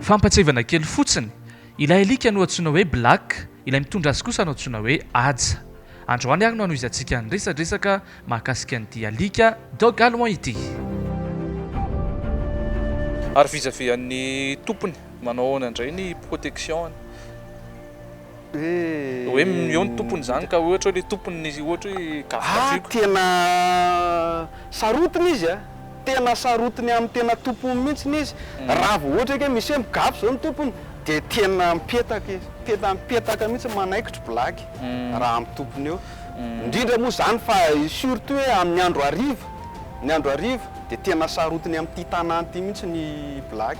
fampatsevana kely fotsiny ilay alika no antsoina hoe black, ilay mitondra azy kosa no antsoina hoe aja. Androany ary no anoizantsika ny resadresaka mahakasika an'ity alika dog allemand ity. Ary vizavian'ny tompony manao ahoana indray ny protection hoe eo ny tompony zany ka ohatra hoe le tompony ohatra hoe kafiko tena sarotiny izy a tena sarotiny amin'ny tena tompony mihitsy izy raha vao ohatra hoe misy hoe migafy zao ny tompony de tena mipetaka izy tena mipetaka mihitsy manaikitra black raha amin'ny tompony eo indrindra moa zany fa surtout hoe amin'ny andro hariva ny andro hariva de tena sarotiny amin'ity tanàna ity mihitsy ny black.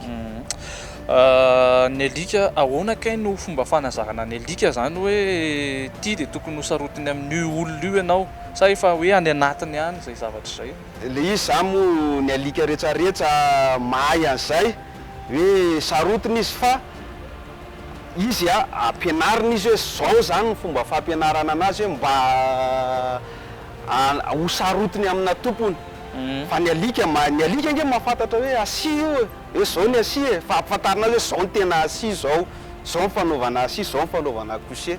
Ny alika ahoana kay no fomba fanazarana ny alika zany hoe ty de tokony ho sarotiny amin'ny olona io ianao sa efa hoe any anatiny any zay zavatra zay? Le izy zany moa ny alika rehetrarehetra mahay an'izay hoe sarotiny izy fa izy ampianarina izy hoe zao zany ny fomba fampianarana anazy hoe mba ho sarotiny amina tompony. Fa ny alika nge mahafantatra hoe asi io hoe zao ny asi fa ampifantarina azy hoe zao ny tena asi zao ny fanaovana asi zao ny fanaovana coucher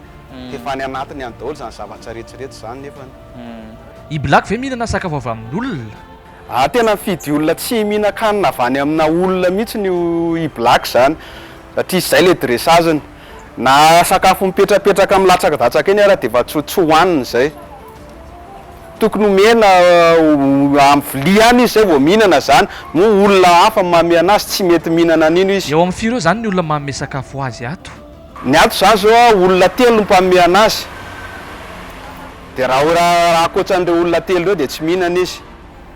de fa ny anatiny any daholo zany zavatra rehetrarehetra zany nefa I black ve mihinana sakafo avy amin'olona? Tena mifidy olona tsy mihinan-kanina avy any amina olona mihitsy i black zany satria zay le dressage-ny na sakafo mipetrapetraka amin'ny latsakadatsaka eny ara de efa tsy hohaniny zay tokony omena amin'ny vilia any izy zay vao mihinana zany moa olona hafa manome anazy tsy mety mihinana an'ino izy. Eo amin'ny firy eo zany ny olona manome sakafo azy ato? Ny ato zany zao olona telo no mpaome anazy de raha akoatran'ireo olona telo reo de tsy mihinana izy.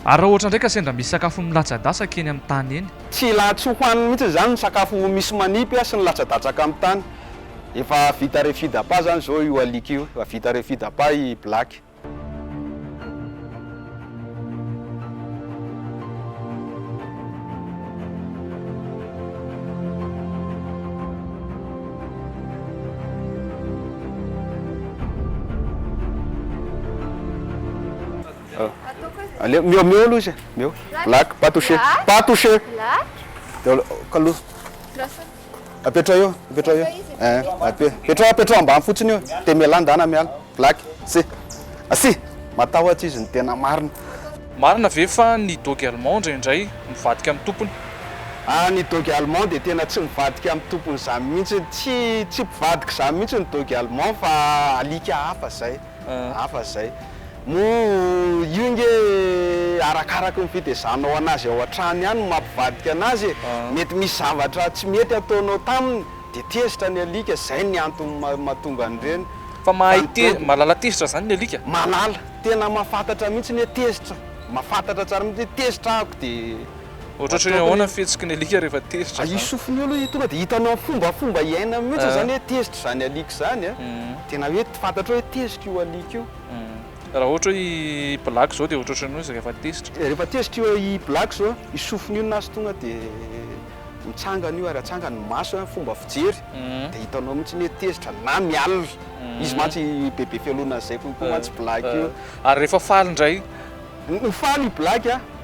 Ary raha ohatra ndraika sendra misy sakafo milatsadasaka eny amin'ny tany eny? Tsy hohaniny mihitsy zany ny sakafo misy manipy sy ny latsadatsaka amin'ny tany. Efa vita refidapa zany zao io alika io, efa vita refidapa i black. Mieux aloha mieux black pas toucher kalo apetra eo apetra ambany fotsiny eo de mialandana miala black asi matahotra izy ny tena marina ve fa ny dog allemand indraindray mivadika amin'ny tompony? Ny dog allemand de tena tsy mivadika amin'ny tompony zany mihitsy tsy mivadika zany mihitsy ny dog allemand fa alika hafa zay mo io nge arakaraka ny fitezanao anazy ao an-trano ihany mampivadika anazy mety misy zavatra tsy mety ataonao taminy de tezitra ny alika zay ny antony mahatonga an'ireny. Fa malala tezitra zany ny alika? Malala tena mahafantatra mihitsy ny tezitra mahafantatra tsara mihitsy tezitra ako de ohatratra hoe ahoana fihetsiky ny alika rehefa tezitra zany? Isofiny olo tonga de hitanao fomba iaina mihitsy zany hoe tezitra zany alika zany tena hoe fantatra hoe tezitra io alika io. Raha ohatra i black zao de ohatratra ny rehefa tezitra? Rehefa tezitra io i black zao isofiny io nazy tonga de mitsangana io ary atsangana ny maso fomba fijery de hitanao mihitsy ny hoe tezitra na mialina izy mantsy bebe fialona zay koa mantsy black io. Ary rehefa faly indray? Faly i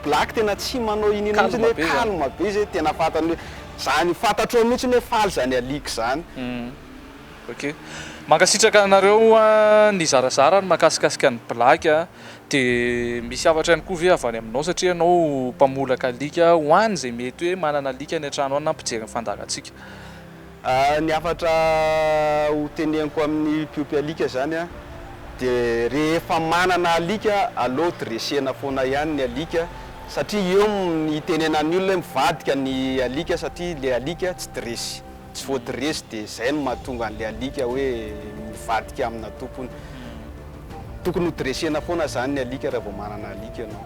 black tena tsy manao inina mihitsy hoe calme be zay tena fantany hoe zany fantatrao mihitsy hoe faly zany alika zany. Ok, mankasitraka anareo ny zarazara ny mahakasikasika ny black de misy havatra ihany koa ve avy any aminao satria ianao mpamolaka alika hoany zay mety hoe manana alika any an-trano any nampijery ny fandarantsika? Ny havatra ho teneniko amin'ny mpiompy alika zany de rehefa manana alika aleo dressena foana ihany ny alika satria eo hitenenan'ny olona mivadika ny alika satria le alika tsy dressy tsy vao dressy de zay no mahatonga an'le alika hoe mivadika amina tompony. Tokony ho dressena foana zany ny alika raha vao manana alika ianao.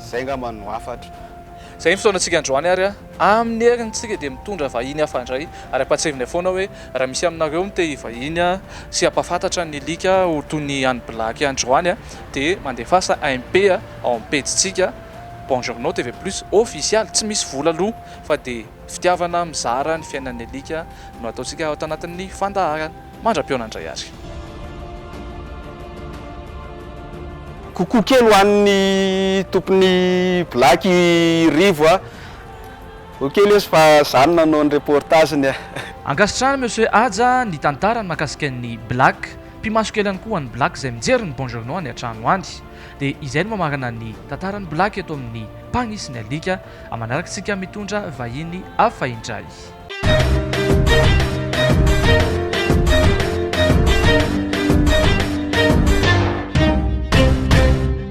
Zay ngamba no hafatra. Zay ny fotoanantsika androany ary amin'ny herintsika de mitondra vahiny hafa indray ary ampatsevina foana hoe raha misy aminareo mite vahiny sy ampafantatra ny alika ho toy ny any black androany de mandefasa AMP ao amin'ny pejitsika Bonjournaux TV Plus official tsy misy vola aloha fa de fitiavana mizara ny fiainan'ny alika no ataontsika ao anatin'ny fandaharana. Mandra-piona indray ary. Kokoa kely ho an'ny tompony black rivo okely izy fa zany nanao ny reportageny Ankasitrahana monsieur Aja ny tantarany mahakasika ny Black, mpimasoka elany koa ny Black izay mijery ny Bon Journaux any an-trano any. Dia izay no mamarana ny tantarany Black eto amin'ny mpagnisiny alika, manaraka isika mitondra vahiny hafa indray.